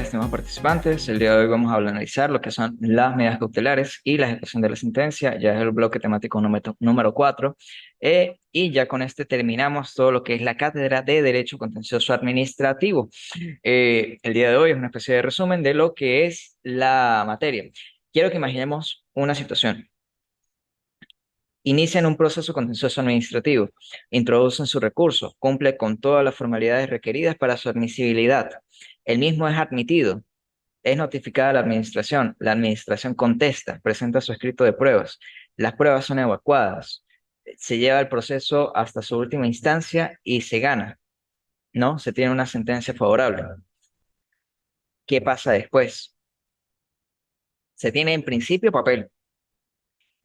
estimados participantes. El día de hoy vamos a analizar lo que son las medidas cautelares y la ejecución de la sentencia. Ya es el bloque temático número 4. Y ya con este terminamos todo lo que es la cátedra de Derecho Contencioso Administrativo. El día de hoy es una especie de resumen de lo que es la materia. Quiero que imaginemos una situación. Inician un proceso contencioso administrativo, introducen su recurso, cumple con todas las formalidades requeridas para su admisibilidad. El mismo es admitido, es notificada a la administración contesta, presenta su escrito de pruebas, las pruebas son evacuadas, se lleva el proceso hasta su última instancia y se gana, ¿no? Se tiene una sentencia favorable. ¿Qué pasa después? Se tiene en principio papel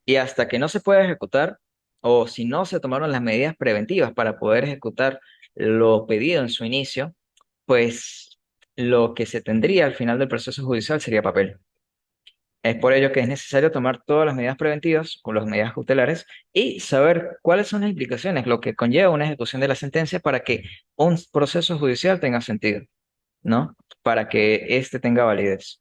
y hasta que no se pueda ejecutar o si no se tomaron las medidas preventivas para poder ejecutar lo pedido en su inicio, pues lo que se tendría al final del proceso judicial sería papel. Es por ello que es necesario tomar todas las medidas preventivas con las medidas cautelares y saber cuáles son las implicaciones, lo que conlleva una ejecución de la sentencia para que un proceso judicial tenga sentido, ¿no? Para que éste tenga validez.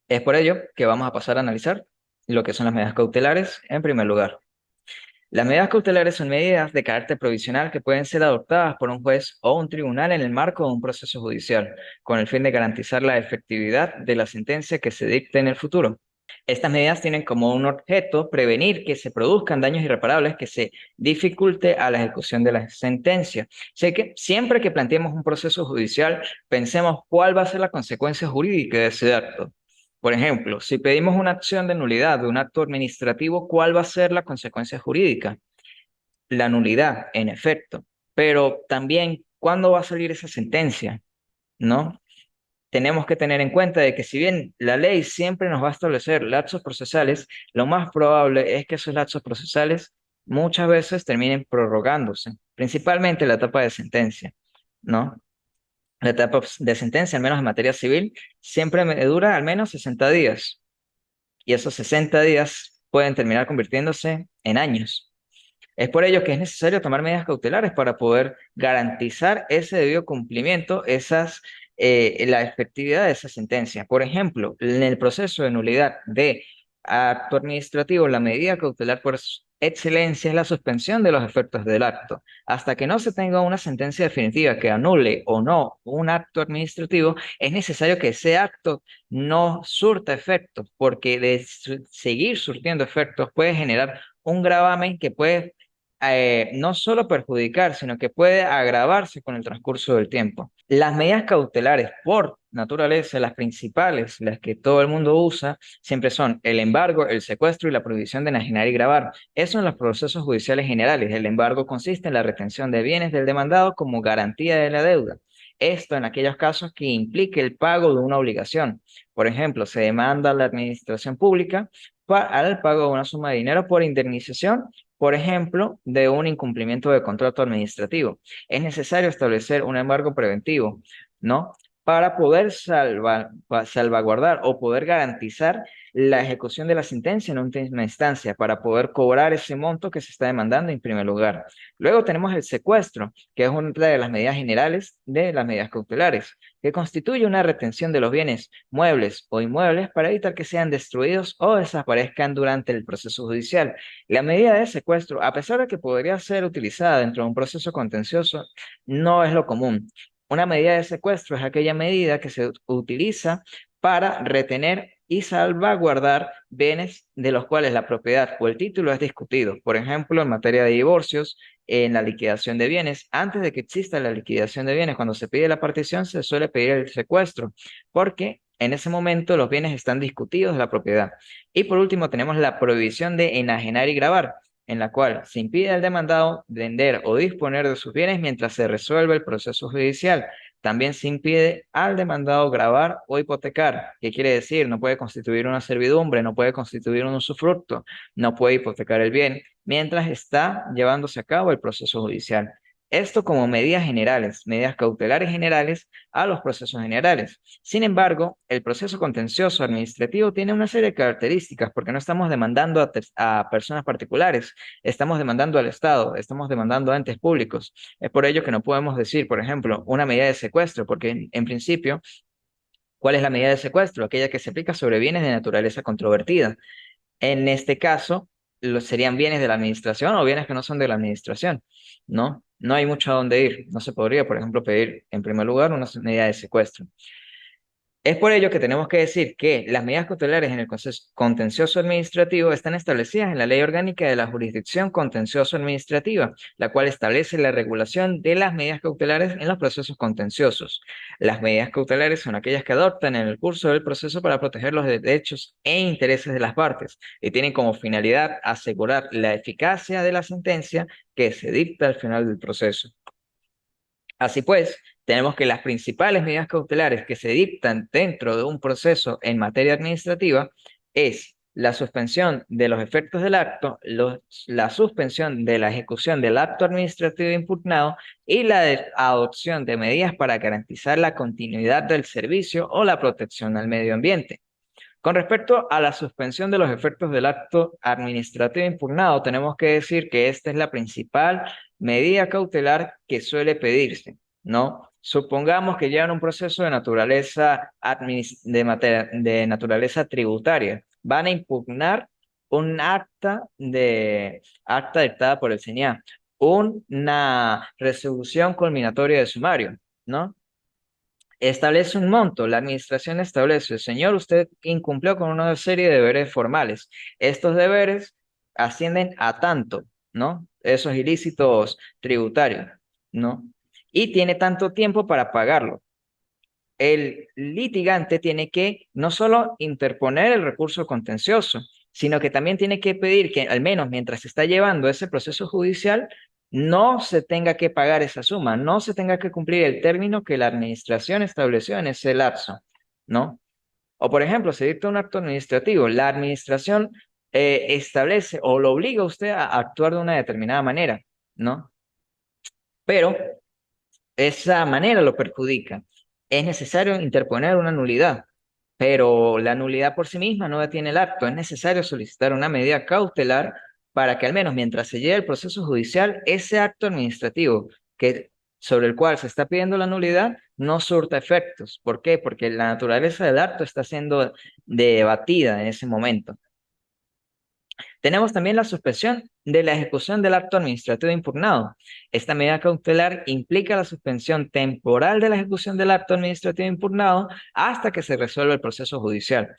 Es por ello que vamos a pasar a analizar lo que son las medidas cautelares en primer lugar. Las medidas cautelares son medidas de carácter provisional que pueden ser adoptadas por un juez o un tribunal en el marco de un proceso judicial, con el fin de garantizar la efectividad de la sentencia que se dicte en el futuro. Estas medidas tienen como un objeto prevenir que se produzcan daños irreparables que se dificulte a la ejecución de la sentencia. Sé que siempre que planteemos un proceso judicial, pensemos cuál va a ser la consecuencia jurídica de ese acto. Por ejemplo, si pedimos una acción de nulidad de un acto administrativo, ¿cuál va a ser la consecuencia jurídica? La nulidad, en efecto. Pero también, ¿cuándo va a salir esa sentencia? ¿No? Tenemos que tener en cuenta de que si bien la ley siempre nos va a establecer lapsos procesales, lo más probable es que esos lapsos procesales muchas veces terminen prorrogándose, principalmente la etapa de sentencia, ¿no? La etapa de sentencia, al menos en materia civil, siempre me dura al menos 60 días y esos 60 días pueden terminar convirtiéndose en años. Es por ello que es necesario tomar medidas cautelares para poder garantizar ese debido cumplimiento, la efectividad de esa sentencia. Por ejemplo, en el proceso de nulidad de acto administrativo, la medida cautelar por excelencia es la suspensión de los efectos del acto. Hasta que no se tenga una sentencia definitiva que anule o no un acto administrativo, es necesario que ese acto no surta efectos, porque de seguir surtiendo efectos puede generar un gravamen que puede no solo perjudicar, sino que puede agravarse con el transcurso del tiempo. Las medidas cautelares, por naturaleza, las principales, las que todo el mundo usa, siempre son el embargo, el secuestro y la prohibición de enajenar y gravar. Eso en los procesos judiciales generales. El embargo consiste en la retención de bienes del demandado como garantía de la deuda. Esto en aquellos casos que implique el pago de una obligación. Por ejemplo, se demanda a la administración pública para el pago de una suma de dinero por indemnización, por ejemplo, de un incumplimiento de contrato administrativo. Es necesario establecer un embargo preventivo, ¿no? Para poder salvaguardar o poder garantizar la ejecución de la sentencia en última instancia, para poder cobrar ese monto que se está demandando en primer lugar. Luego tenemos el secuestro, que es una de las medidas generales de las medidas cautelares, que constituye una retención de los bienes muebles o inmuebles para evitar que sean destruidos o desaparezcan durante el proceso judicial. La medida de secuestro, a pesar de que podría ser utilizada dentro de un proceso contencioso, no es lo común. Una medida de secuestro es aquella medida que se utiliza para retener y salvaguardar bienes de los cuales la propiedad o el título es discutido. Por ejemplo, en materia de divorcios, en la liquidación de bienes, antes de que exista la liquidación de bienes, cuando se pide la partición, se suele pedir el secuestro, porque en ese momento los bienes están discutidos de la propiedad. Y por último, tenemos la prohibición de enajenar y gravar, en la cual se impide al demandado vender o disponer de sus bienes mientras se resuelve el proceso judicial. También se impide al demandado gravar o hipotecar. ¿Qué quiere decir? No puede constituir una servidumbre, no puede constituir un usufructo, no puede hipotecar el bien mientras está llevándose a cabo el proceso judicial. Esto como medidas generales, medidas cautelares generales a los procesos generales. Sin embargo, el proceso contencioso administrativo tiene una serie de características porque no estamos demandando a personas particulares, estamos demandando al Estado, estamos demandando a entes públicos. Es por ello que no podemos decir, por ejemplo, una medida de secuestro, porque en principio, ¿cuál es la medida de secuestro? Aquella que se aplica sobre bienes de naturaleza controvertida. En este caso, serían bienes de la administración o bienes que no son de la administración, ¿no? No hay mucho a dónde ir. No se podría, por ejemplo, pedir en primer lugar una medida de secuestro. Es por ello que tenemos que decir que las medidas cautelares en el contencioso administrativo están establecidas en la Ley Orgánica de la Jurisdicción Contencioso Administrativa, la cual establece la regulación de las medidas cautelares en los procesos contenciosos. Las medidas cautelares son aquellas que adoptan en el curso del proceso para proteger los derechos e intereses de las partes y tienen como finalidad asegurar la eficacia de la sentencia que se dicta al final del proceso. Así pues, tenemos que las principales medidas cautelares que se dictan dentro de un proceso en materia administrativa es la suspensión de los efectos del acto, la suspensión de la ejecución del acto administrativo impugnado y la adopción de medidas para garantizar la continuidad del servicio o la protección al medio ambiente. Con respecto a la suspensión de los efectos del acto administrativo impugnado, tenemos que decir que esta es la principal medida cautelar que suele pedirse, ¿no? Supongamos que llevan un proceso de naturaleza, de naturaleza tributaria. Van a impugnar un acta dictada por el CENIA, una resolución culminatoria de sumario, ¿no? Establece un monto, la administración establece, señor, usted incumplió con una serie de deberes formales. Estos deberes ascienden a tanto, ¿no? Esos ilícitos tributarios, ¿no? Y tiene tanto tiempo para pagarlo. El litigante tiene que no solo interponer el recurso contencioso, sino que también tiene que pedir que al menos mientras se está llevando ese proceso judicial, no se tenga que pagar esa suma, no se tenga que cumplir el término que la administración estableció en ese lapso, ¿no? O por ejemplo, se dicta un acto administrativo, la administración establece o lo obliga a usted a actuar de una determinada manera, ¿no? Pero esa manera lo perjudica. Es necesario interponer una nulidad, pero la nulidad por sí misma no detiene el acto. Es necesario solicitar una medida cautelar para que al menos mientras se lleve el proceso judicial, ese acto administrativo sobre el cual se está pidiendo la nulidad no surta efectos. ¿Por qué? Porque la naturaleza del acto está siendo debatida en ese momento. Tenemos también la suspensión de la ejecución del acto administrativo impugnado. Esta medida cautelar implica la suspensión temporal de la ejecución del acto administrativo impugnado hasta que se resuelva el proceso judicial.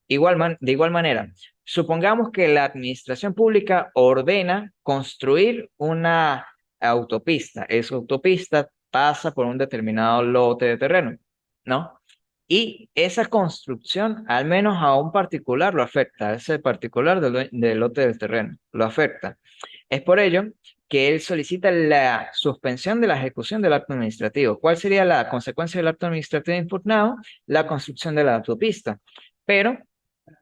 De igual manera, supongamos que la administración pública ordena construir una autopista. Esa autopista pasa por un determinado lote de terreno, ¿no? Y esa construcción, al menos a un particular, lo afecta, a ese particular del lote del terreno, lo afecta. Es por ello que él solicita la suspensión de la ejecución del acto administrativo. ¿Cuál sería la consecuencia del acto administrativo impugnado? La construcción de la autopista. Pero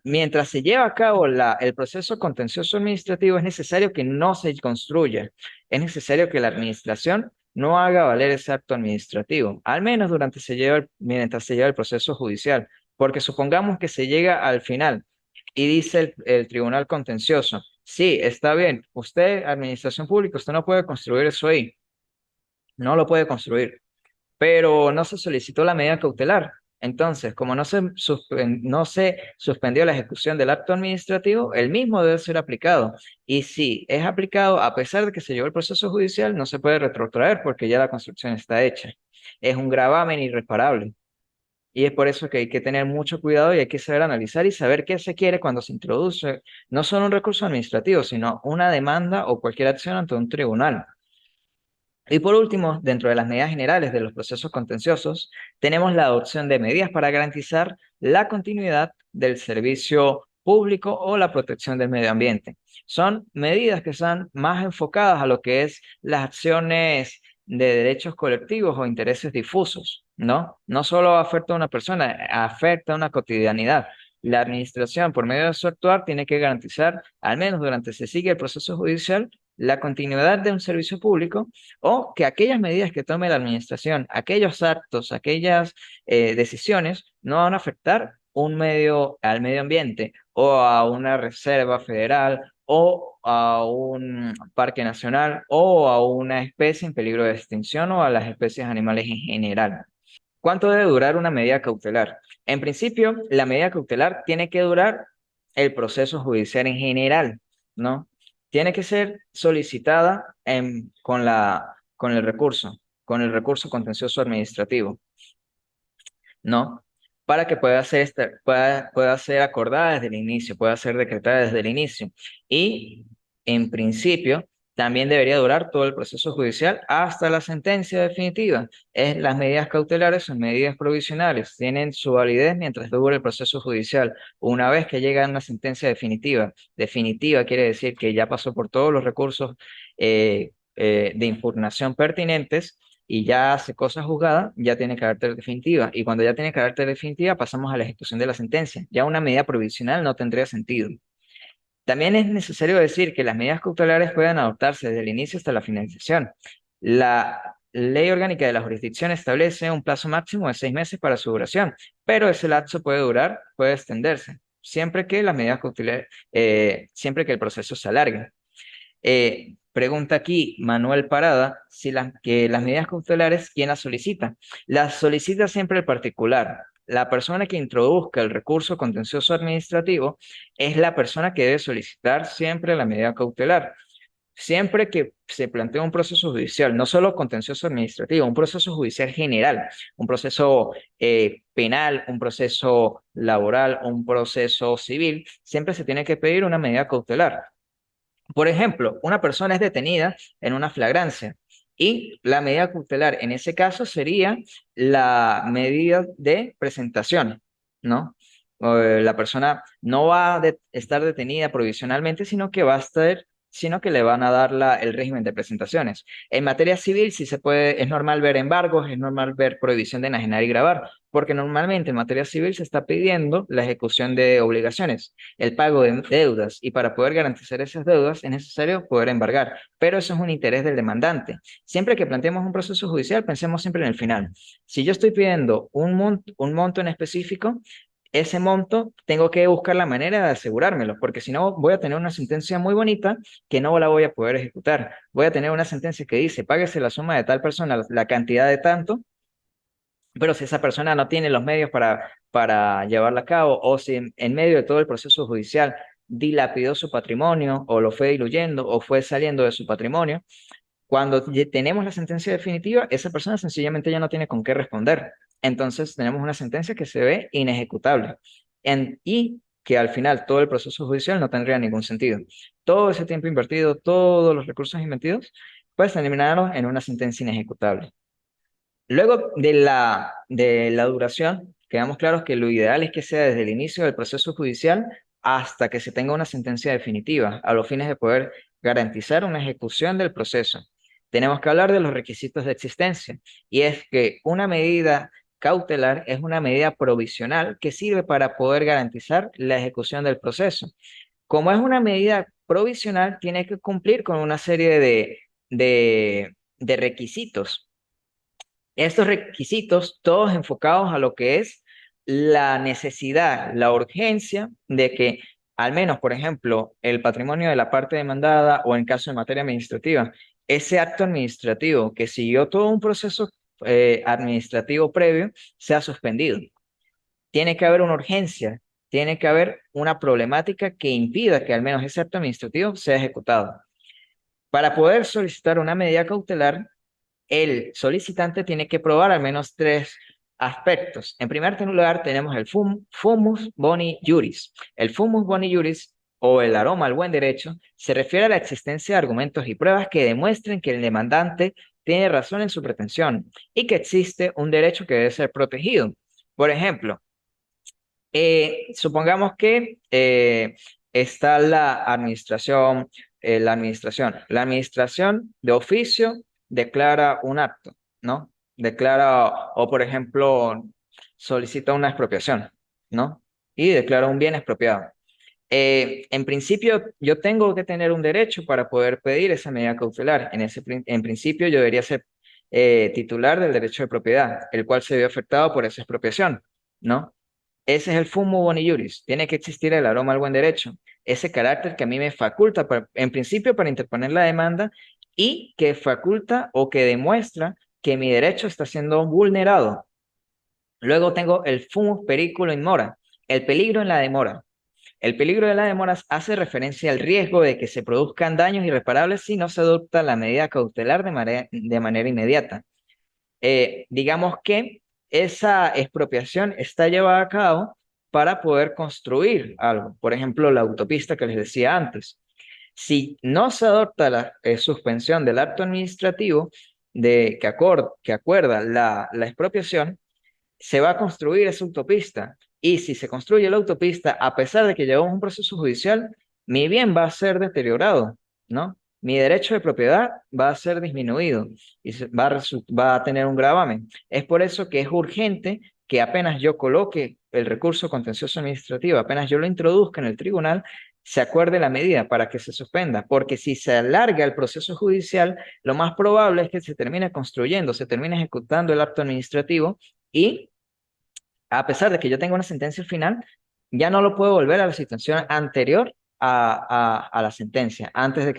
mientras se lleva a cabo el proceso contencioso administrativo, es necesario que no se construya. Es necesario que la administración no haga valer ese acto administrativo, al menos mientras se lleva el proceso judicial. Porque supongamos que se llega al final y dice el tribunal contencioso, sí, está bien, usted, administración pública, usted no puede construir eso ahí, no lo puede construir, pero no se solicitó la medida cautelar. Entonces, como no se suspendió la ejecución del acto administrativo, el mismo debe ser aplicado. Y si es aplicado, a pesar de que se llevó el proceso judicial, no se puede retrotraer porque ya la construcción está hecha. Es un gravamen irreparable. Y es por eso que hay que tener mucho cuidado y hay que saber analizar y saber qué se quiere cuando se introduce no solo un recurso administrativo, sino una demanda o cualquier acción ante un tribunal. Y por último, dentro de las medidas generales de los procesos contenciosos, tenemos la adopción de medidas para garantizar la continuidad del servicio público o la protección del medio ambiente. Son medidas que están más enfocadas a lo que es las acciones de derechos colectivos o intereses difusos, ¿no? No solo afecta a una persona, afecta a una cotidianidad. La administración, por medio de su actuar, tiene que garantizar, al menos durante se sigue el proceso judicial, la continuidad de un servicio público o que aquellas medidas que tome la administración, aquellos actos, aquellas decisiones no van a afectar al medio ambiente o a una reserva federal o a un parque nacional o a una especie en peligro de extinción o a las especies animales en general. ¿Cuánto debe durar una medida cautelar? En principio, la medida cautelar tiene que durar el proceso judicial en general, ¿no? Tiene que ser solicitada con el recurso contencioso administrativo, ¿no? Para que pueda ser acordada desde el inicio, pueda ser decretada desde el inicio. Y, en principio, también debería durar todo el proceso judicial hasta la sentencia definitiva. Las medidas cautelares son medidas provisionales, tienen su validez mientras dure el proceso judicial. Una vez que llega a una sentencia definitiva, definitiva quiere decir que ya pasó por todos los recursos de impugnación pertinentes, y ya hace cosa juzgada, ya tiene carácter definitiva. Y cuando ya tiene carácter definitiva, pasamos a la ejecución de la sentencia. Ya una medida provisional no tendría sentido. También es necesario decir que las medidas cautelares pueden adoptarse desde el inicio hasta la finalización. La Ley Orgánica de la Jurisdicción establece un plazo máximo de 6 meses para su duración, pero ese lapso puede extenderse, siempre que el proceso se alargue. Pregunta aquí Manuel Parada, si las medidas cautelares, ¿quién las solicita? Las solicita siempre el particular. La persona que introduzca el recurso contencioso administrativo es la persona que debe solicitar siempre la medida cautelar. Siempre que se plantea un proceso judicial, no solo contencioso administrativo, un proceso judicial general, un proceso penal, un proceso laboral, un proceso civil, siempre se tiene que pedir una medida cautelar. Por ejemplo, una persona es detenida en una flagrancia y la medida cautelar en ese caso sería la medida de presentación, ¿no? La persona no va a estar detenida provisionalmente, sino que le van a dar el régimen de presentaciones. En materia civil sí se puede, es normal ver embargos, es normal ver prohibición de enajenar y gravar, porque normalmente en materia civil se está pidiendo la ejecución de obligaciones, el pago de deudas, y para poder garantizar esas deudas es necesario poder embargar, pero eso es un interés del demandante. Siempre que planteemos un proceso judicial, pensemos siempre en el final. Si yo estoy pidiendo un monto en específico, ese monto tengo que buscar la manera de asegurármelo, porque si no voy a tener una sentencia muy bonita que no la voy a poder ejecutar. Voy a tener una sentencia que dice, páguese la suma de tal persona, la cantidad de tanto, pero si esa persona no tiene los medios para llevarla a cabo, o si en medio de todo el proceso judicial dilapidó su patrimonio, o lo fue diluyendo, o fue saliendo de su patrimonio, cuando tenemos la sentencia definitiva, esa persona sencillamente ya no tiene con qué responder. Entonces tenemos una sentencia que se ve inejecutable y que al final todo el proceso judicial no tendría ningún sentido. Todo ese tiempo invertido, todos los recursos invertidos, pues terminaron en una sentencia inejecutable. Luego de la duración, quedamos claros que lo ideal es que sea desde el inicio del proceso judicial hasta que se tenga una sentencia definitiva, a los fines de poder garantizar una ejecución del proceso. Tenemos que hablar de los requisitos de existencia, y es que una medida cautelar es una medida provisional que sirve para poder garantizar la ejecución del proceso. Como es una medida provisional, tiene que cumplir con una serie de requisitos. Estos requisitos, todos enfocados a lo que es la necesidad, la urgencia de que, al menos, por ejemplo, el patrimonio de la parte demandada, o en caso de materia administrativa, ese acto administrativo que siguió todo un proceso administrativo previo, sea suspendido. Tiene que haber una urgencia, tiene que haber una problemática que impida que al menos ese acto administrativo sea ejecutado. Para poder solicitar una medida cautelar, el solicitante tiene que probar al menos tres aspectos. En primer lugar, tenemos el fumus boni juris. El fumus boni juris, o el aroma al buen derecho, se refiere a la existencia de argumentos y pruebas que demuestren que el demandante tiene razón en su pretensión y que existe un derecho que debe ser protegido. Por ejemplo, supongamos que está la administración de oficio declara un acto, ¿no? Declara, o por ejemplo, solicita una expropiación, ¿no? Y declara un bien expropiado. En principio, yo tengo que tener un derecho para poder pedir esa medida cautelar. En principio, yo debería ser titular del derecho de propiedad, el cual se vio afectado por esa expropiación, ¿no? Ese es el fumo boni juris. Tiene que existir el aroma al buen derecho, ese carácter que a mí me faculta, en principio, para interponer la demanda y que faculta o que demuestra que mi derecho está siendo vulnerado. Luego tengo el fumus periculo in mora, el peligro en la demora. El peligro de la demora hace referencia al riesgo de que se produzcan daños irreparables si no se adopta la medida cautelar de manera inmediata. Digamos que esa expropiación está llevada a cabo para poder construir algo. Por ejemplo, la autopista que les decía antes. Si no se adopta la suspensión del acto administrativo que acuerda la expropiación, se va a construir esa autopista. Y si se construye la autopista, a pesar de que llevamos un proceso judicial, mi bien va a ser deteriorado, ¿no? Mi derecho de propiedad va a ser disminuido y va a tener un gravamen. Es por eso que es urgente que apenas yo coloque el recurso contencioso administrativo, apenas yo lo introduzca en el tribunal, se acuerde la medida para que se suspenda, porque si se alarga el proceso judicial, lo más probable es que se termine construyendo, se termine ejecutando el acto administrativo y a pesar de que yo tenga una sentencia final, ya no lo puedo volver a la situación anterior a la sentencia, antes de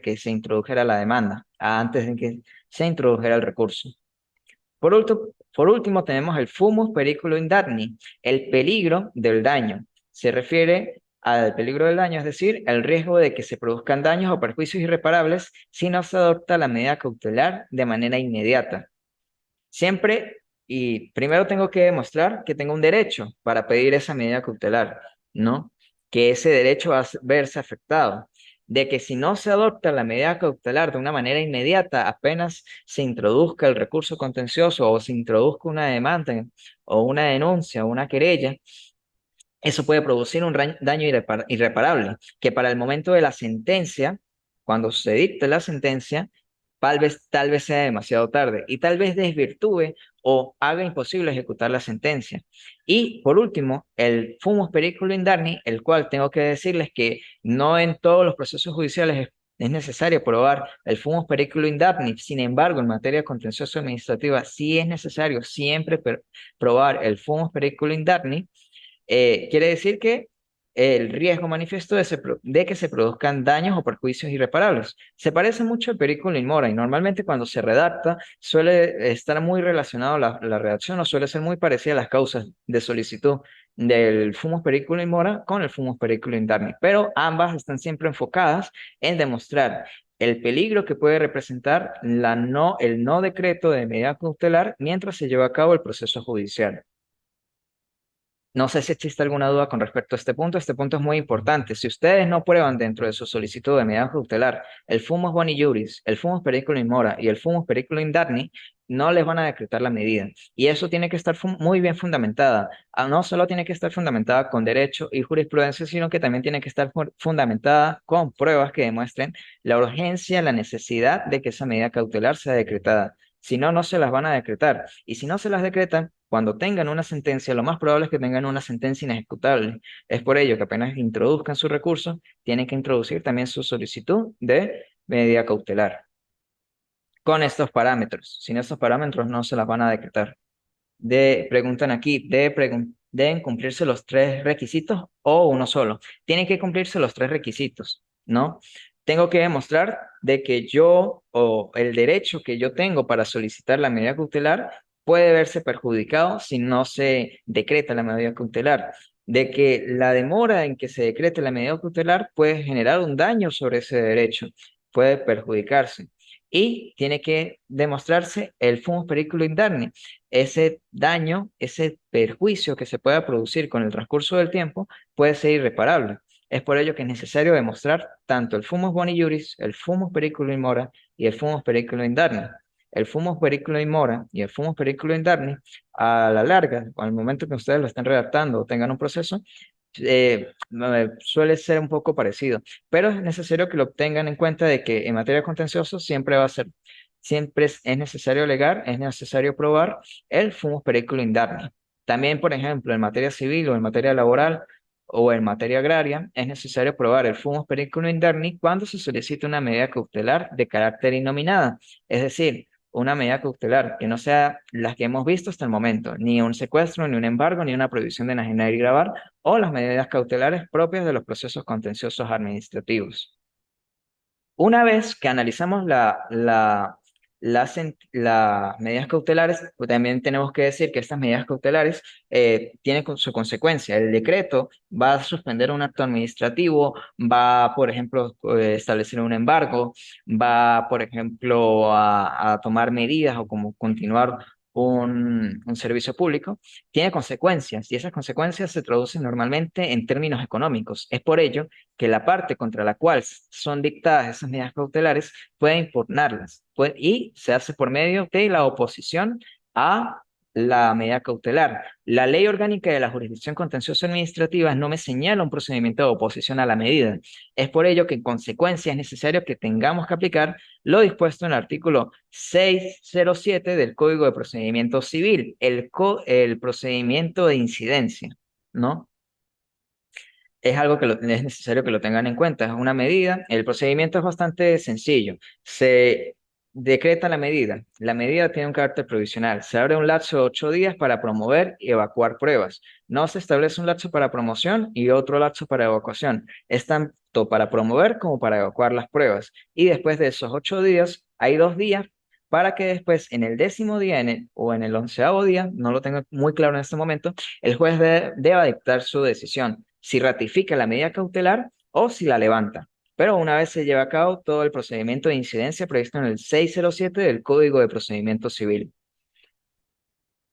que se introdujera la demanda, antes de que se introdujera el recurso. Por último, tenemos el fumus periculum indagni, el peligro del daño. Se refiere al peligro del daño, es decir, el riesgo de que se produzcan daños o perjuicios irreparables si no se adopta la medida cautelar de manera inmediata. Siempre y primero tengo que demostrar que tengo un derecho para pedir esa medida cautelar, ¿no? Que ese derecho va a verse afectado. De que si no se adopta la medida cautelar de una manera inmediata, apenas se introduzca el recurso contencioso o se introduzca una demanda o una denuncia o una querella, eso puede producir un daño irreparable, que para el momento de la sentencia, cuando se dicte la sentencia, tal vez sea demasiado tarde y tal vez desvirtúe o haga imposible ejecutar la sentencia. Y por último, el fumus periculum indagni, el cual tengo que decirles que no en todos los procesos judiciales es necesario probar el fumus periculum indagni. Sin embargo, en materia contencioso administrativa sí es necesario siempre probar el fumus periculum indagni. Quiere decir que el riesgo manifiesto de que se produzcan daños o perjuicios irreparables. Se parece mucho al periculum in mora y normalmente cuando se redacta suele estar muy relacionado la redacción o suele ser muy parecida a las causas de solicitud del fumus periculum in mora con el fumus periculum indagni, pero ambas están siempre enfocadas en demostrar el peligro que puede representar el no decreto de medida cautelar mientras se lleva a cabo el proceso judicial. No sé si existe alguna duda con respecto a este punto. Este punto es muy importante. Si ustedes no prueban dentro de su solicitud de medida cautelar el fumus boni juris, el fumus periculum in mora y el fumus periculum indagni, no les van a decretar la medida. Y eso tiene que estar muy bien fundamentada. No solo tiene que estar fundamentada con derecho y jurisprudencia, sino que también tiene que estar fundamentada con pruebas que demuestren la urgencia, la necesidad de que esa medida cautelar sea decretada. Si no, no se las van a decretar. Y si no se las decretan, cuando tengan una sentencia, lo más probable es que tengan una sentencia inejecutable. Es por ello que apenas introduzcan su recurso, tienen que introducir también su solicitud de medida cautelar con estos parámetros. Sin estos parámetros no se las van a decretar. Preguntan aquí, ¿deben cumplirse los tres requisitos o uno solo? Tienen que cumplirse los tres requisitos, ¿no? Tengo que demostrar de que yo o el derecho que yo tengo para solicitar la medida cautelar puede verse perjudicado si no se decreta la medida cautelar, de que la demora en que se decrete la medida cautelar puede generar un daño sobre ese derecho, puede perjudicarse. Y tiene que demostrarse el fumus periculum indagni, ese daño, ese perjuicio que se pueda producir con el transcurso del tiempo puede ser irreparable. Es por ello que es necesario demostrar tanto el fumus boni juris, el fumus periculum in mora y el fumus periculum indagni. El fumus periculum in mora y el fumus periculum indagni, a la larga, al momento que ustedes lo estén redactando o tengan un proceso, suele ser un poco parecido, pero es necesario que lo tengan en cuenta de que en materia contenciosa siempre es necesario alegar, es necesario probar el fumus periculum indagni. También, por ejemplo, en materia civil o en materia laboral o en materia agraria, es necesario probar el fumus periculum interni cuando se solicita una medida cautelar de carácter innominada, es decir, una medida cautelar que no sea las que hemos visto hasta el momento, ni un secuestro, ni un embargo, ni una prohibición de enajenar y gravar, o las medidas cautelares propias de los procesos contenciosos administrativos. Una vez que analizamos las medidas cautelares, pues también tenemos que decir que estas medidas cautelares tienen su consecuencia. El decreto va a suspender un acto administrativo, va, por ejemplo, establecer un embargo, va, por ejemplo, a tomar medidas o como continuar un servicio público, tiene consecuencias y esas consecuencias se traducen normalmente en términos económicos. Es por ello que la parte contra la cual son dictadas esas medidas cautelares puede impugnarlas y se hace por medio de la oposición a la medida cautelar. La ley orgánica de la jurisdicción contenciosa administrativa no me señala un procedimiento de oposición a la medida. Es por ello que en consecuencia es necesario que tengamos que aplicar lo dispuesto en el artículo 607 del Código de Procedimiento Civil, el procedimiento de incidencia, ¿no? Es algo que es necesario que lo tengan en cuenta. Es una medida. El procedimiento es bastante sencillo. Se decreta la medida. La medida tiene un carácter provisional. Se abre un lapso de 8 días para promover y evacuar pruebas. No se establece un lapso para promoción y otro lapso para evacuación. Es tanto para promover como para evacuar las pruebas. Y después de esos 8 días, hay 2 días para que después, en el 10.º día o en el 11.º día, no lo tengo muy claro en este momento, el juez deba dictar su decisión, si ratifica la medida cautelar o si la levanta. Pero una vez se lleva a cabo todo el procedimiento de incidencia previsto en el 607 del Código de Procedimiento Civil,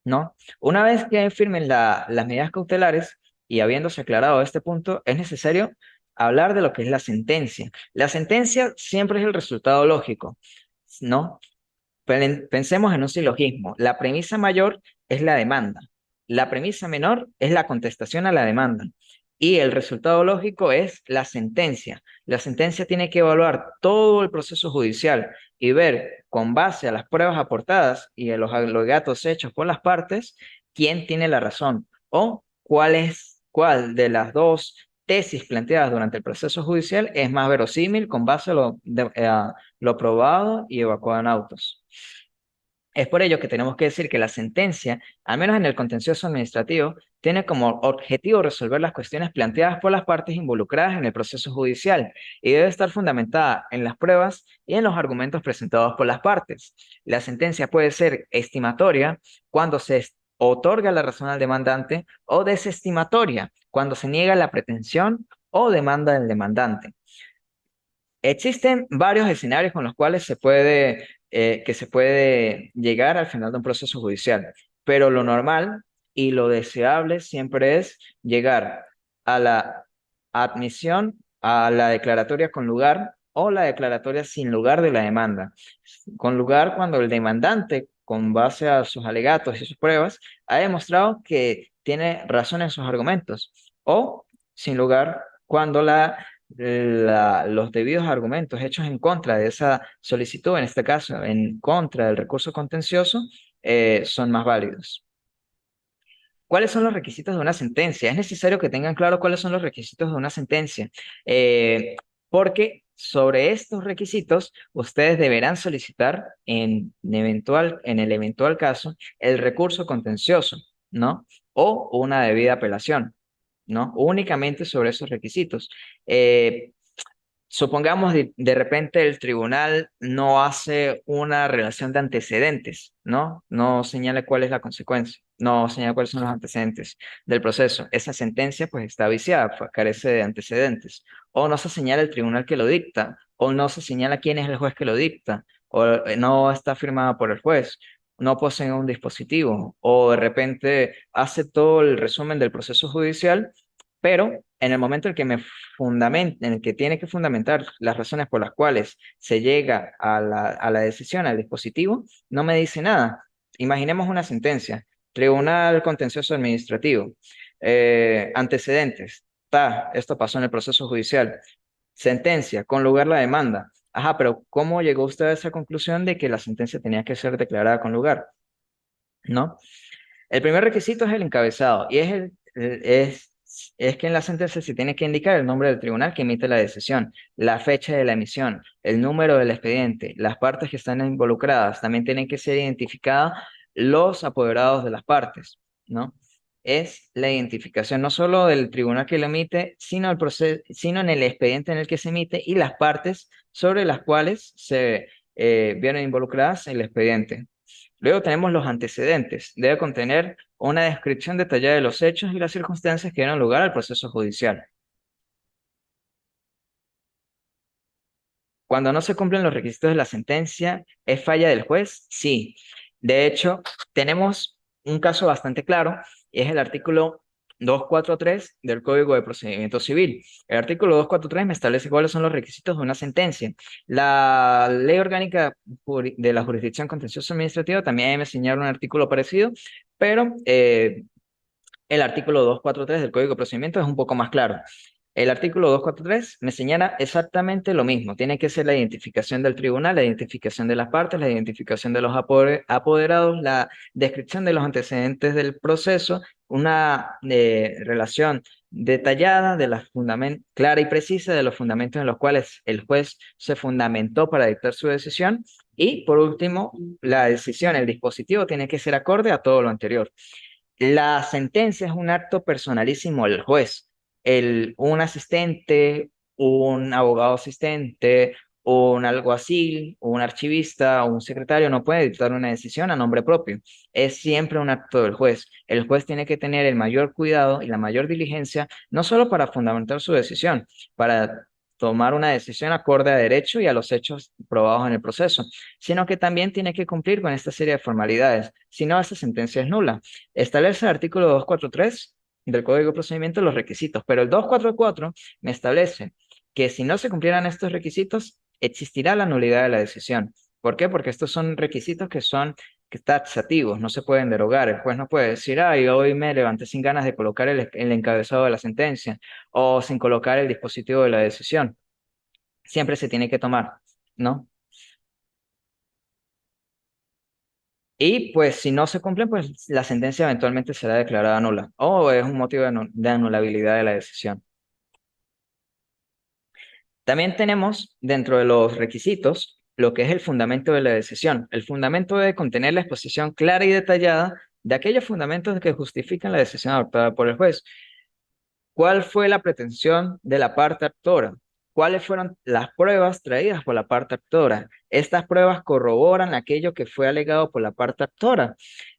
¿no? Una vez que firmen las medidas cautelares y habiéndose aclarado este punto, es necesario hablar de lo que es la sentencia. La sentencia siempre es el resultado lógico, ¿no? Pensemos en un silogismo. La premisa mayor es la demanda. La premisa menor es la contestación a la demanda. Y el resultado lógico es la sentencia. La sentencia tiene que evaluar todo el proceso judicial y ver, con base a las pruebas aportadas y a los alegatos hechos por las partes, quién tiene la razón o cuál de las dos tesis planteadas durante el proceso judicial es más verosímil con base a lo probado y evacuado en autos. Es por ello que tenemos que decir que la sentencia, al menos en el contencioso administrativo, tiene como objetivo resolver las cuestiones planteadas por las partes involucradas en el proceso judicial y debe estar fundamentada en las pruebas y en los argumentos presentados por las partes. La sentencia puede ser estimatoria cuando se otorga la razón al demandante o desestimatoria cuando se niega la pretensión o demanda del demandante. Existen varios escenarios con los cuales que se puede llegar al final de un proceso judicial, pero lo normal y lo deseable siempre es llegar a la admisión, a la declaratoria con lugar o la declaratoria sin lugar de la demanda. Con lugar cuando el demandante, con base a sus alegatos y sus pruebas, ha demostrado que tiene razón en sus argumentos, o sin lugar cuando los debidos argumentos hechos en contra de esa solicitud, en este caso en contra del recurso contencioso, son más válidos. ¿Cuáles son los requisitos de una sentencia? Es necesario que tengan claro cuáles son los requisitos de una sentencia, porque sobre estos requisitos ustedes deberán solicitar en el eventual caso el recurso contencioso, ¿no? O una debida apelación, ¿no? Únicamente sobre esos requisitos. Supongamos de repente el tribunal no hace una relación de antecedentes, ¿no? No señala cuál es la consecuencia, no señala cuáles son los antecedentes del proceso. Esa sentencia pues está viciada, pues carece de antecedentes. O no se señala el tribunal que lo dicta, o no se señala quién es el juez que lo dicta, o no está firmada por el juez, no posee un dispositivo, o de repente hace todo el resumen del proceso judicial, pero en el momento en el que tiene que fundamentar las razones por las cuales se llega a la decisión, al dispositivo, no me dice nada. Imaginemos una sentencia, Tribunal Contencioso Administrativo, antecedentes, esto pasó en el proceso judicial, sentencia, con lugar la demanda. Ajá, pero ¿cómo llegó usted a esa conclusión de que la sentencia tenía que ser declarada con lugar? ¿No? El primer requisito es el encabezado y es es que en la sentencia se tiene que indicar el nombre del tribunal que emite la decisión, la fecha de la emisión, el número del expediente, las partes que están involucradas. También tienen que ser identificados los apoderados de las partes, ¿no? Es la identificación no solo del tribunal que lo emite, sino, sino en el expediente en el que se emite y las partes sobre las cuales se vieron involucradas en el expediente. Luego tenemos los antecedentes. Debe contener una descripción detallada de los hechos y las circunstancias que dieron lugar al proceso judicial. Cuando no se cumplen los requisitos de la sentencia, ¿es falla del juez? Sí. De hecho, tenemos un caso bastante claro, y es el artículo 243 del Código de Procedimiento Civil. El artículo 243 me establece cuáles son los requisitos de una sentencia. La Ley Orgánica de la Jurisdicción Contencioso Administrativa también me señala un artículo parecido, pero el artículo 243 del Código de Procedimiento es un poco más claro. El artículo 243 me señala exactamente lo mismo. Tiene que ser la identificación del tribunal, la identificación de las partes, la identificación de los apoderados, la descripción de los antecedentes del proceso, una relación detallada de la clara y precisa de los fundamentos en los cuales el juez se fundamentó para dictar su decisión. Y por último, la decisión, el dispositivo tiene que ser acorde a todo lo anterior. La sentencia es un acto personalísimo del juez. Un asistente, un abogado asistente, un alguacil, un archivista o un secretario no puede dictar una decisión a nombre propio. Es siempre un acto del juez. El juez tiene que tener el mayor cuidado y la mayor diligencia, no solo para fundamentar su decisión, para tomar una decisión acorde a derecho y a los hechos probados en el proceso, sino que también tiene que cumplir con esta serie de formalidades. Si no, esa sentencia es nula. Establece el artículo 243 del Código de Procedimiento los requisitos, pero el 244 me establece que si no se cumplieran estos requisitos, existirá la nulidad de la decisión. ¿Por qué? Porque estos son requisitos que son taxativos, no se pueden derogar. El juez no puede decir, ay, hoy me levanté sin ganas de colocar el encabezado de la sentencia o sin colocar el dispositivo de la decisión. Siempre se tiene que tomar, ¿no? Y pues si no se cumplen, pues la sentencia eventualmente será declarada nula o es un motivo de anulabilidad de la decisión. También tenemos dentro de los requisitos lo que es el fundamento de la decisión. El fundamento debe contener la exposición clara y detallada de aquellos fundamentos que justifican la decisión adoptada por el juez. ¿Cuál fue la pretensión de la parte actora? ¿Cuáles fueron las pruebas traídas por la parte actora? Estas pruebas corroboran aquello que fue alegado por la parte actora.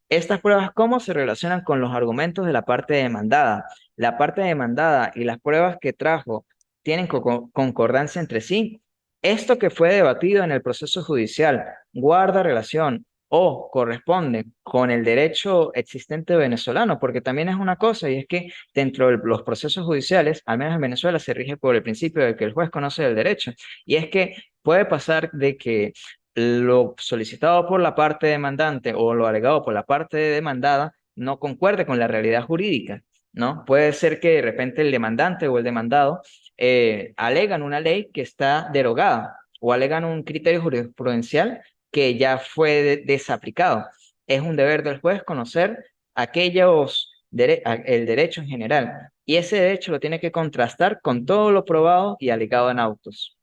Estas pruebas, ¿cómo se relacionan con los argumentos de la parte demandada? La parte demandada y las pruebas que trajo tienen concordancia entre sí. Esto que fue debatido en el proceso judicial guarda relación o corresponde con el derecho existente venezolano, porque también es una cosa, y es que dentro de los procesos judiciales, al menos en Venezuela, se rige por el principio de que el juez conoce el derecho, y es que puede pasar de que lo solicitado por la parte demandante o lo alegado por la parte demandada no concuerde con la realidad jurídica, ¿no? Puede ser que de repente el demandante o el demandado alegan una ley que está derogada o alegan un criterio jurisprudencial que ya fue desaplicado. Es un deber del juez conocer el derecho en general y ese derecho lo tiene que contrastar con todo lo probado y alegado en autos.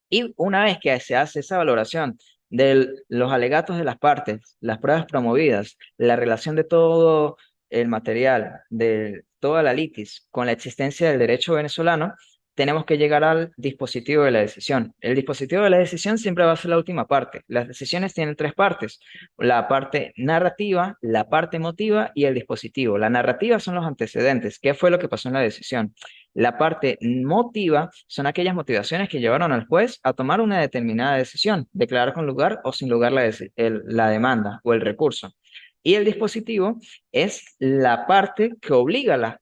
Y una vez que se hace esa valoración de los alegatos de las partes, las pruebas promovidas, la relación de todo el material, de toda la litis con la existencia del derecho venezolano, tenemos que llegar al dispositivo de la decisión. El dispositivo de la decisión siempre va a ser la última parte. Las decisiones tienen tres partes: la parte narrativa, la parte emotiva y el dispositivo. La narrativa son los antecedentes. ¿Qué fue lo que pasó en la decisión? La parte motiva son aquellas motivaciones que llevaron al juez a tomar una determinada decisión, declarar con lugar o sin lugar la demanda o el recurso. Y el dispositivo es la parte que obliga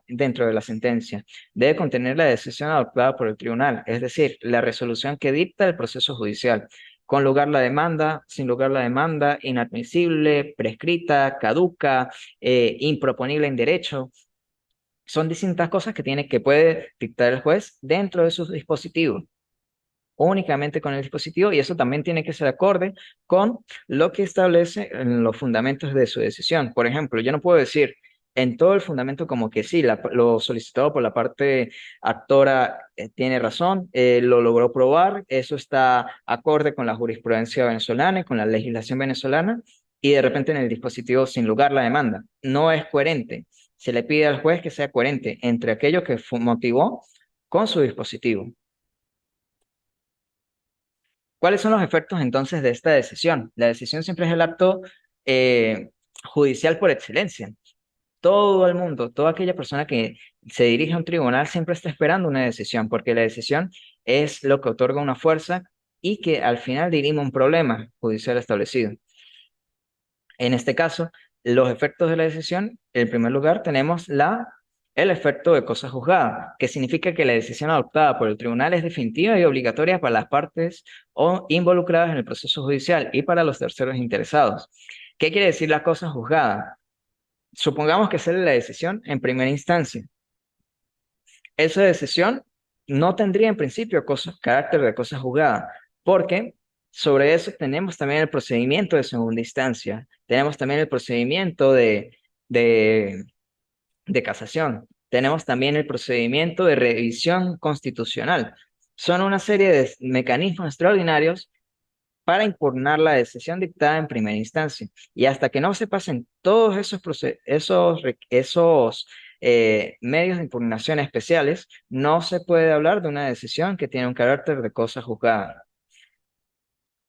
dentro de la sentencia. Debe contener la decisión adoptada por el tribunal, es decir, la resolución que dicta el proceso judicial. Con lugar la demanda, sin lugar la demanda, inadmisible, prescrita, caduca, improponible en derecho. Son distintas cosas que puede dictar el juez dentro de sus dispositivos, únicamente con el dispositivo, y eso también tiene que ser acorde con lo que establece en los fundamentos de su decisión. Por ejemplo, yo no puedo decir, en todo el fundamento como que sí, lo solicitado por la parte actora tiene razón, lo logró probar, eso está acorde con la jurisprudencia venezolana y con la legislación venezolana, y de repente en el dispositivo sin lugar la demanda. No es coherente. Se le pide al juez que sea coherente entre aquello que motivó con su dispositivo. ¿Cuáles son los efectos entonces de esta decisión? La decisión siempre es el acto eh, judicial por excelencia. Todo el mundo, toda aquella persona que se dirige a un tribunal siempre está esperando una decisión, porque la decisión es lo que otorga una fuerza y que al final dirime un problema judicial establecido. En este caso, los efectos de la decisión, en primer lugar, tenemos el efecto de cosa juzgada, que significa que la decisión adoptada por el tribunal es definitiva y obligatoria para las partes o involucradas en el proceso judicial y para los terceros interesados. ¿Qué quiere decir la cosa juzgada? Supongamos que sale la decisión en primera instancia. Esa decisión no tendría en principio carácter de cosa juzgada, porque sobre eso tenemos también el procedimiento de segunda instancia, tenemos también el procedimiento de, de casación, tenemos también el procedimiento de revisión constitucional. Son una serie de mecanismos extraordinarios para impugnar la decisión dictada en primera instancia. Y hasta que no se pasen todos esos medios de impugnación especiales, no se puede hablar de una decisión que tiene un carácter de cosa juzgada.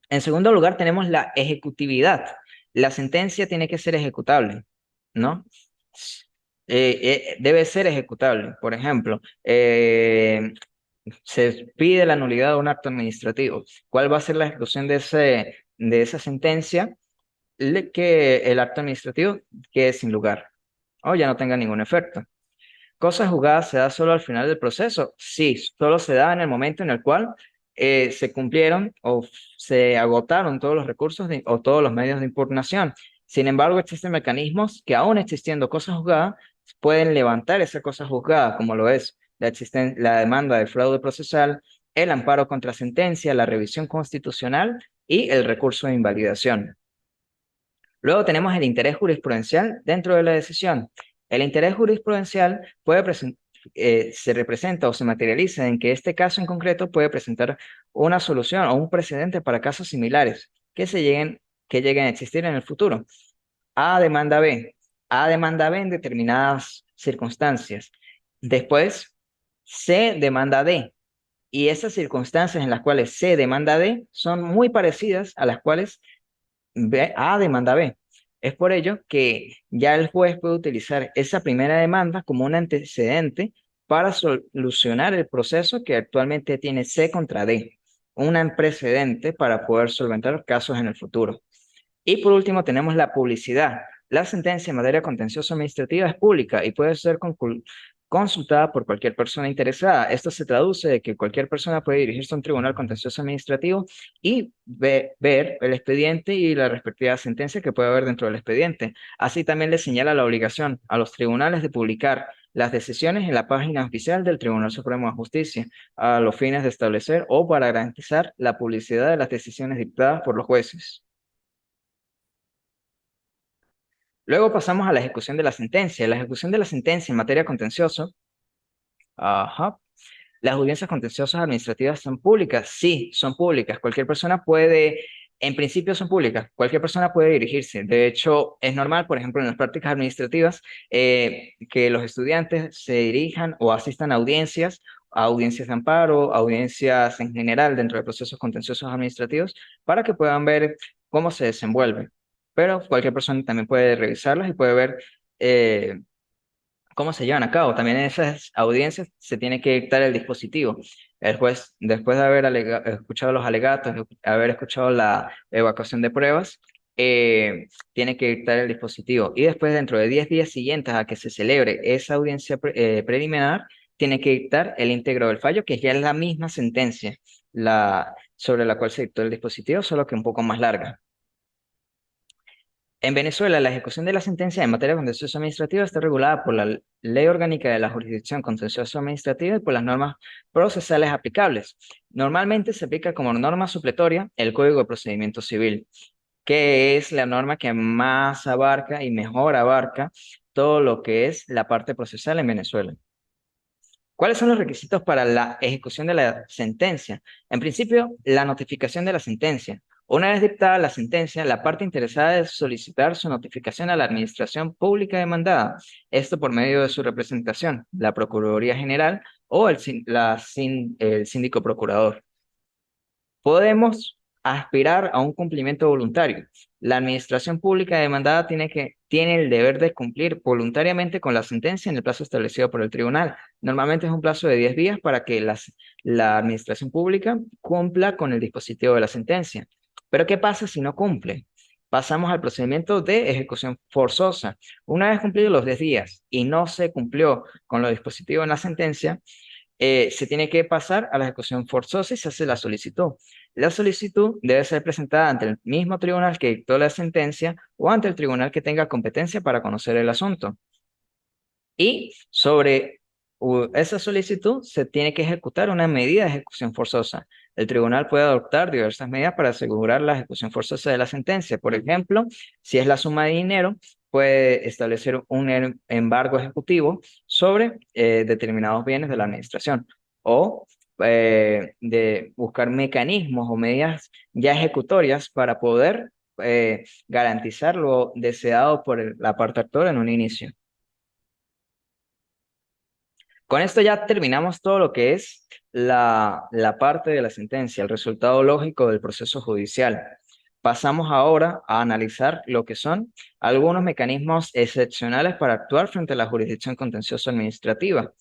En segundo lugar, tenemos la ejecutividad. La sentencia tiene que ser ejecutable, ¿no? Debe ser ejecutable. Por ejemplo, se pide la nulidad de un acto administrativo. ¿Cuál va a ser la ejecución de esa sentencia? Que el acto administrativo quede sin lugar o ya no tenga ningún efecto. ¿Cosa juzgada se da solo al final del proceso? Sí, solo se da en el momento en el cual se cumplieron o se agotaron todos los recursos o todos los medios de impugnación. Sin embargo, existen mecanismos que aún existiendo cosa juzgada pueden levantar esa cosa juzgada, como lo es la demanda de fraude procesal, el amparo contra sentencia, la revisión constitucional y el recurso de invalidación. Luego tenemos el interés jurisprudencial dentro de la decisión. El interés jurisprudencial se representa o se materializa en que este caso en concreto puede presentar una solución o un precedente para casos similares que lleguen a existir en el futuro. A demanda B. A demanda B en determinadas circunstancias. Después, C demanda D. Y esas circunstancias en las cuales C demanda D son muy parecidas a las cuales A demanda B. Es por ello que ya el juez puede utilizar esa primera demanda como un antecedente para solucionar el proceso que actualmente tiene C contra D, un precedente para poder solventar casos en el futuro. Y por último tenemos la publicidad. La sentencia en materia contenciosa administrativa es pública y puede ser consultada por cualquier persona interesada. Esto se traduce de que cualquier persona puede dirigirse a un tribunal contencioso administrativo y ver el expediente y la respectiva sentencia que puede haber dentro del expediente. Así también le señala la obligación a los tribunales de publicar las decisiones en la página oficial del Tribunal Supremo de Justicia a los fines de establecer o para garantizar la publicidad de las decisiones dictadas por los jueces. Luego pasamos a la ejecución de la sentencia. La ejecución de la sentencia en materia contenciosa, ajá, las audiencias contenciosas administrativas son públicas. Sí, son públicas. Cualquier persona puede, en principio son públicas. Cualquier persona puede dirigirse. De hecho, es normal, por ejemplo, en las prácticas administrativas, que los estudiantes se dirijan o asistan a audiencias de amparo, audiencias en general dentro de procesos contenciosos administrativos, para que puedan ver cómo se desenvuelve. Pero cualquier persona también puede revisarlas y puede ver eh, cómo se llevan a cabo. También en esas audiencias se tiene que dictar el dispositivo. El juez, después de haber escuchado los alegatos, haber escuchado la evacuación de pruebas, tiene que dictar el dispositivo. Y después, dentro de 10 días siguientes a que se celebre esa audiencia preliminar, tiene que dictar el íntegro del fallo, que ya es la misma sentencia sobre la cual se dictó el dispositivo, solo que un poco más larga. En Venezuela, la ejecución de la sentencia en materia contencioso administrativa está regulada por la Ley Orgánica de la Jurisdicción Contencioso Administrativa y por las normas procesales aplicables. Normalmente se aplica como norma supletoria el Código de Procedimiento Civil, que es la norma que más abarca y mejor abarca todo lo que es la parte procesal en Venezuela. ¿Cuáles son los requisitos para la ejecución de la sentencia? En principio, la notificación de la sentencia. Una vez dictada la sentencia, la parte interesada debe solicitar su notificación a la administración pública demandada, esto por medio de su representación, la Procuraduría General o el síndico procurador. Podemos aspirar a un cumplimiento voluntario. La administración pública demandada tiene el deber de cumplir voluntariamente con la sentencia en el plazo establecido por el tribunal. Normalmente es un plazo de 10 días para que la administración pública cumpla con el dispositivo de la sentencia. Pero ¿qué pasa si no cumple? Pasamos al procedimiento de ejecución forzosa. Una vez cumplidos los 10 días y no se cumplió con lo dispositivo en la sentencia, se tiene que pasar a la ejecución forzosa y se hace la solicitud. La solicitud debe ser presentada ante el mismo tribunal que dictó la sentencia o ante el tribunal que tenga competencia para conocer el asunto. Y sobre esa solicitud se tiene que ejecutar una medida de ejecución forzosa. El tribunal puede adoptar diversas medidas para asegurar la ejecución forzosa de la sentencia. Por ejemplo, si es la suma de dinero, puede establecer un embargo ejecutivo sobre determinados bienes de la administración o de buscar mecanismos o medidas ya ejecutorias para poder garantizar lo deseado por la parte actora en un inicio. Con esto ya terminamos todo lo que es la parte de la sentencia, el resultado lógico del proceso judicial. Pasamos ahora a analizar lo que son algunos mecanismos excepcionales para actuar frente a la jurisdicción contencioso administrativa.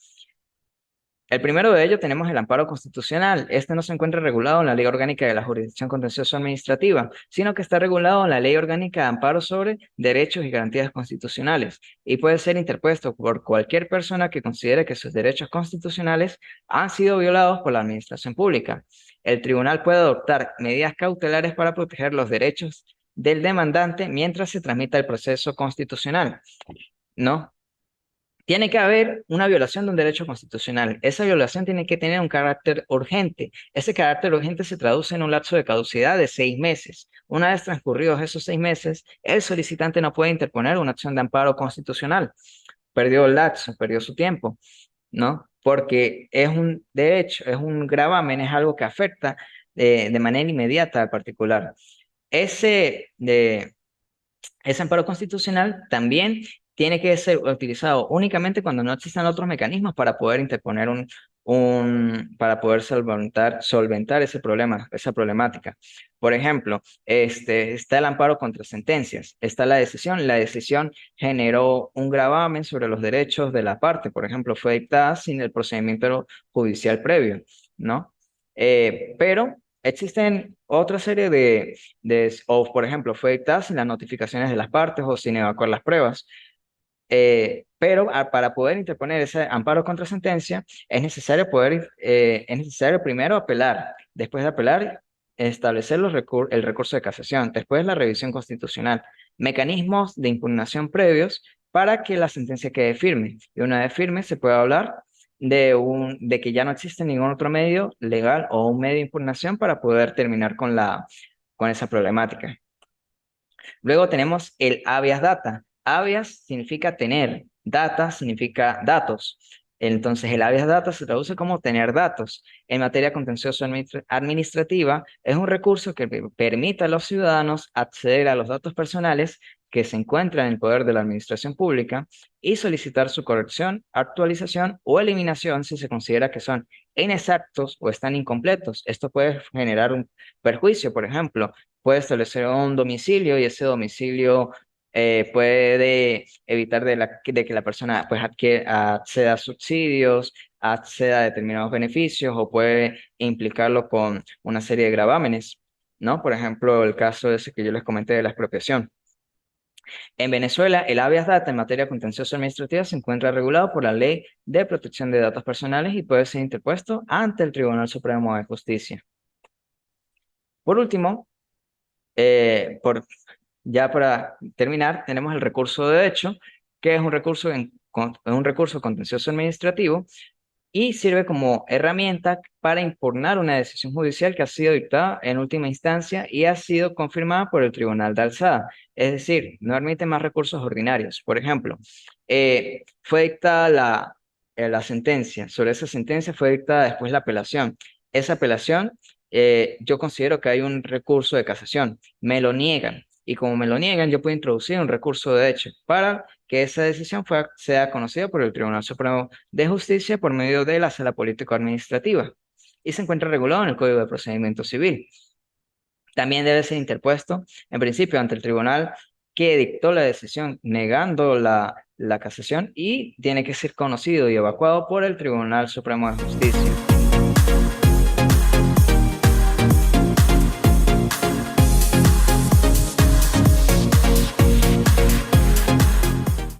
El primero de ellos tenemos el amparo constitucional. Este no se encuentra regulado en la Ley Orgánica de la Jurisdicción Contencioso Administrativa, sino que está regulado en la Ley Orgánica de Amparo sobre Derechos y Garantías Constitucionales y puede ser interpuesto por cualquier persona que considere que sus derechos constitucionales han sido violados por la administración pública. El tribunal puede adoptar medidas cautelares para proteger los derechos del demandante mientras se tramita el proceso constitucional. ¿No? Tiene que haber una violación de un derecho constitucional. Esa violación tiene que tener un carácter urgente. Ese carácter urgente se traduce en un lapso de caducidad de 6 meses. Una vez transcurridos esos 6 meses, el solicitante no puede interponer una acción de amparo constitucional. Perdió el lapso, perdió su tiempo, ¿no? Porque es un derecho, es un gravamen, es algo que afecta de manera inmediata al particular. Ese, de, ese amparo constitucional también tiene que ser utilizado únicamente cuando no existan otros mecanismos para poder interponer para poder solventar ese problema, esa problemática. Por ejemplo, está el amparo contra sentencias, está la decisión generó un gravamen sobre los derechos de la parte, por ejemplo, fue dictada sin el procedimiento judicial previo, ¿no? Pero existen otra serie o por ejemplo, fue dictada sin las notificaciones de las partes o sin evacuar las pruebas. Pero para poder interponer ese amparo contra sentencia es necesario primero apelar, después de apelar, establecer el recurso de casación, después la revisión constitucional, mecanismos de impugnación previos para que la sentencia quede firme. Y una vez firme se puede hablar de que ya no existe ningún otro medio legal o un medio de impugnación para poder terminar con esa problemática. Luego tenemos el habeas data. Habeas significa tener, data significa datos. Entonces, el habeas data se traduce como tener datos. En materia contencioso administrativa, es un recurso que permite a los ciudadanos acceder a los datos personales que se encuentran en el poder de la administración pública y solicitar su corrección, actualización o eliminación si se considera que son inexactos o están incompletos. Esto puede generar un perjuicio, por ejemplo, puede establecer un domicilio y ese domicilio puede evitar de que la persona pues, acceda a subsidios, acceda a determinados beneficios o puede implicarlo con una serie de gravámenes, ¿no? Por ejemplo, el caso ese que yo les comenté de la expropiación. En Venezuela, el habeas data en materia contencioso administrativa se encuentra regulado por la Ley de Protección de Datos Personales y puede ser interpuesto ante el Tribunal Supremo de Justicia. Por último, ya para terminar, tenemos el recurso de hecho, que es un recurso contencioso administrativo y sirve como herramienta para impugnar una decisión judicial que ha sido dictada en última instancia y ha sido confirmada por el Tribunal de Alzada. Es decir, no admite más recursos ordinarios. Por ejemplo, fue dictada la sentencia. Sobre esa sentencia fue dictada después la apelación. Esa apelación, yo considero que hay un recurso de casación. Me lo niegan. Y como me lo niegan, yo puedo introducir un recurso de hecho para que esa decisión sea conocida por el Tribunal Supremo de Justicia por medio de la Sala Político-Administrativa y se encuentra regulado en el Código de Procedimiento Civil. También debe ser interpuesto, en principio, ante el tribunal que dictó la decisión negando la casación y tiene que ser conocido y evacuado por el Tribunal Supremo de Justicia.